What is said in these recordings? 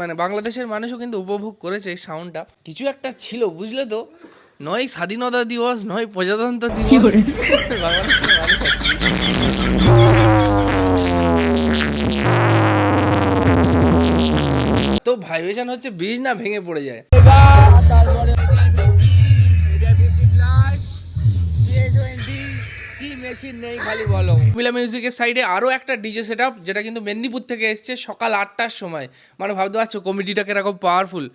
মানে বাংলাদেশের মানুষও কিন্তু উপভোগ করেছে এই সাউন্ডটা। কিছু একটা ছিল, বুঝলে তো, নয় স্বাধীনতা দিবস, নয় প্রজাতন্ত্র দিবস, বাংলাদেশের মানুষ আর কি। তো ভাইব্রেশন হচ্ছে ব্রিজ না ভেঙে পড়ে যায়। মিউজিকের সাইডে আরো একটা ডিজে সেট আপ, যেটা কিন্তু মেদিনীপুর থেকে এসছে সকাল 8টার সময়। মানে ভাবতে পারছো কমিটিটা কিরকম পাওয়ারফুল।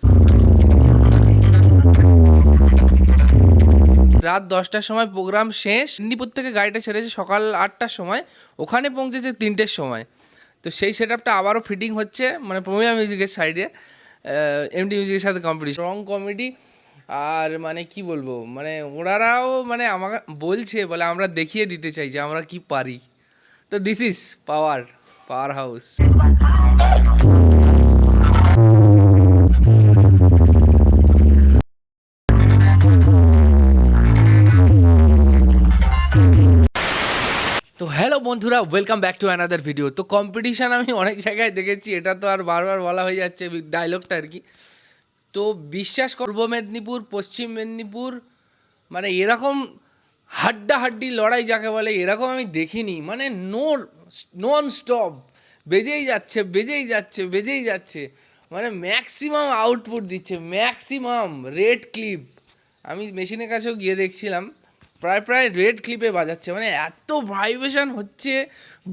রাত 10টার সময় প্রোগ্রাম শেষ, মেদিনীপুর থেকে গাড়িটা ছেড়েছে সকাল 8টার সময়, ওখানে পৌঁছেছে 3টের সময়। তো সেই সেট আপটা আবারও ফিটিং হচ্ছে, মানে প্রমিলা মিউজিকের সাইডে এমডি মিউজিকের সাথে কম্পিটিশন, রং কমেডি। আর মানে কি বলবো, মানে ওনারাও মানে আমাকে বলছে, বলে আমরা দেখিয়ে দিতে চাই যে আমরা কি পারি। তো দিস ইজ পাওয়ার হাউস। তো হ্যালো বন্ধুরা, welcome back to another video. তো কম্পিটিশান আমি অনেক জায়গায় দেখেছি, এটা তো আর বারবার বলা হয়ে যাচ্ছে ডায়লগটা আর কি। তো বিশ্বাস পূর্ব মেদিনীপুর, পশ্চিম মেদিনীপুর, মানে এরকম হাড্ডাহাড্ডি লড়াই যাকে বলে, এরকম আমি দেখিনি। মানে নন স্টপ বেজেই যাচ্ছে, মানে ম্যাক্সিমাম আউটপুট দিচ্ছে, ম্যাক্সিমাম রেড ক্লিপ। আমি মেশিনের কাছেও গিয়ে দেখছিলাম, প্রায় রেড ক্লিপে বাজাচ্ছে, মানে এত ভাইব্রেশন হচ্ছে,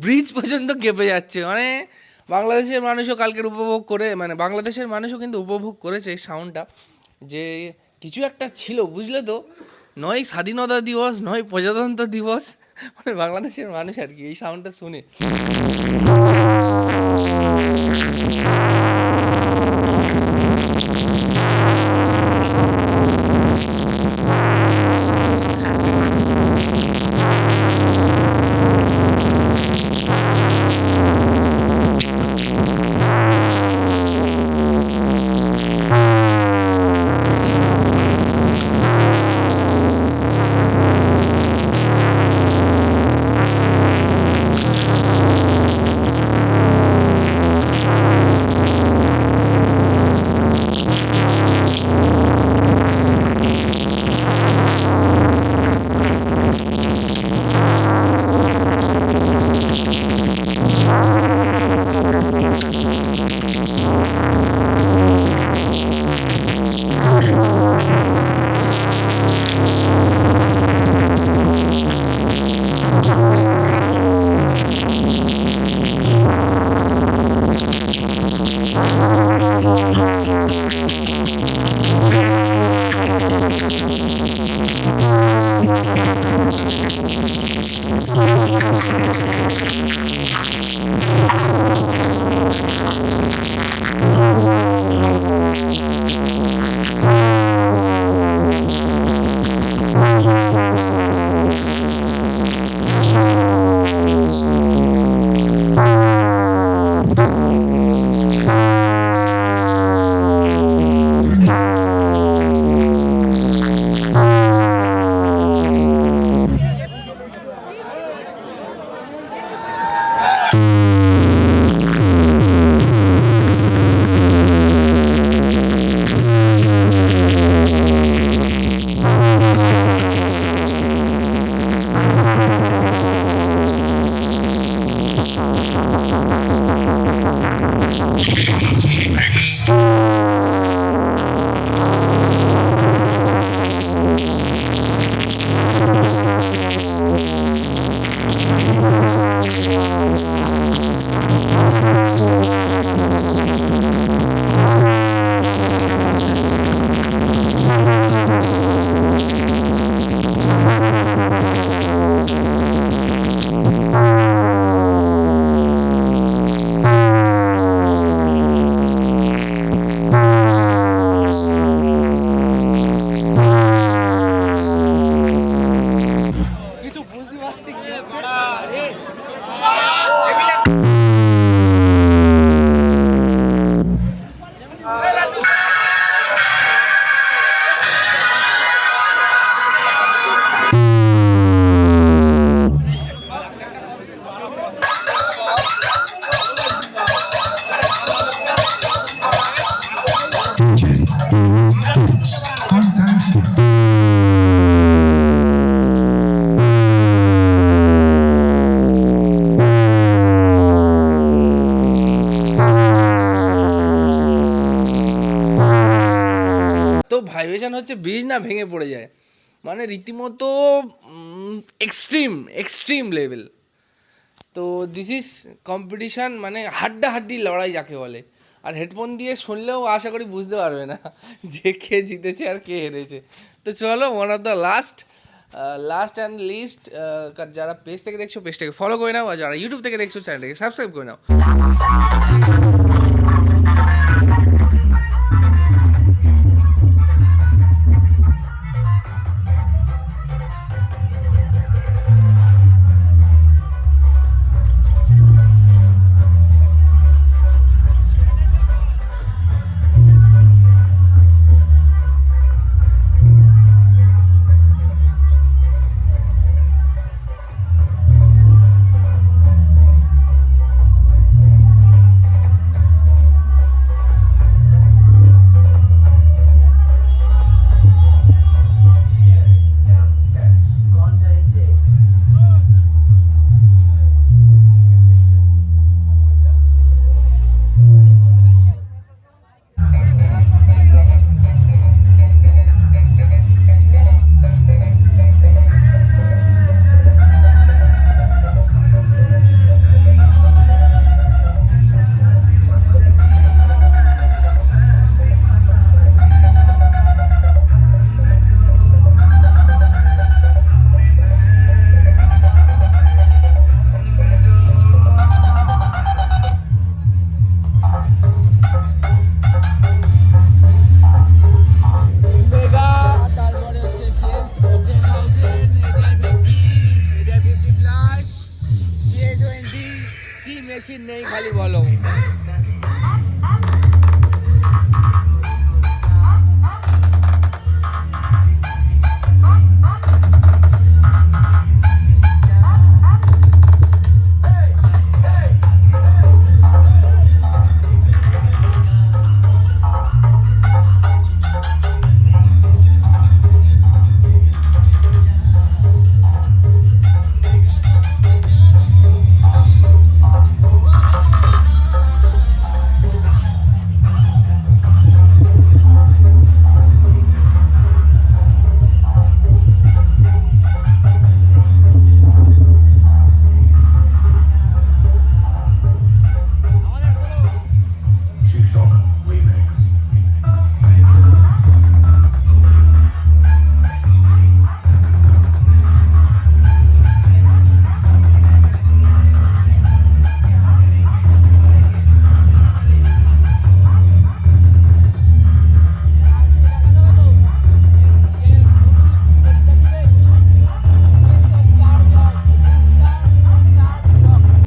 ব্রিজ পর্যন্ত কেঁপে যাচ্ছে। মানে বাংলাদেশের মানুষও কালকের উপভোগ করে, মানে বাংলাদেশের মানুষও কিন্তু উপভোগ করেছে এই সাউন্ডটা, যে কিছু একটা ছিল, বুঝলে তো, নয় স্বাধীনতা দিবস, নয় প্রজাতন্ত্র দিবস, মানে বাংলাদেশের মানুষ আর কি এই সাউন্ডটা শুনে। কম্পিটিশান হচ্ছে, ব্রিজ না ভেঙে পড়ে যায়, মানে রীতিমতো এক্সট্রিম লেভেল। তো দিস ইজ কম্পিটিশান, মানে হাড্ডাহাড্ডি লড়াই যাকে বলে। আর হেডফোন দিয়ে শুনলেও আশা করি বুঝতে পারবে না যে কে জিতেছে আর কে হেরেছে। তো চলো, one of the last and list, যারা পেজ থেকে দেখছো পেজটাকে ফলো করে নাও, আর যারা ইউটিউব থেকে দেখছো চ্যানেলটাকে সাবস্ক্রাইব করে নাও। মেশিন নেই খালি বলো।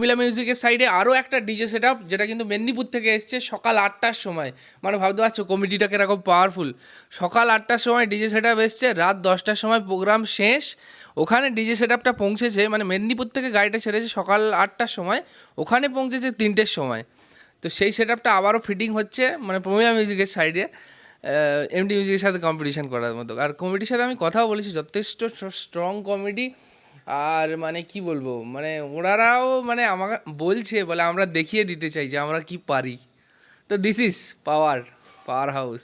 মিলা মিউজিকের সাইডে আরও একটা ডিজে সেট আপ, যেটা কিন্তু মেদিনীপুর থেকে এসছে সকাল 8টার সময়। মানে ভাবতে পারছো কমিটিটা কীরকম পাওয়ারফুল। সকাল 8টার সময় ডিজে সেট আপ এসছে, রাত 10টার সময় প্রোগ্রাম শেষ। ওখানে ডিজে সেট আপটা পৌঁছেছে, মানে মেদিনীপুর থেকে গাড়িটা ছেড়েছে সকাল 8টার সময়, ওখানে পৌঁছেছে 3টের সময়। তো সেই সেট আপটা আবারও ফিটিং হচ্ছে, মানে প্রমিলা মিউজিকের সাইডে এমডি মিউজিকের সাথে কম্পিটিশান করার মতো। আর কমিটির সাথে আমি কথাও বলেছি, যথেষ্ট স্ট্রং কমেডি। আর মানে কি বলবো, মানে ওনারাও মানে আমাকে বলছে, বলে আমরা দেখিয়ে দিতে চাই যে আমরা কি পারি। তো দিস ইজ পাওয়ার হাউস।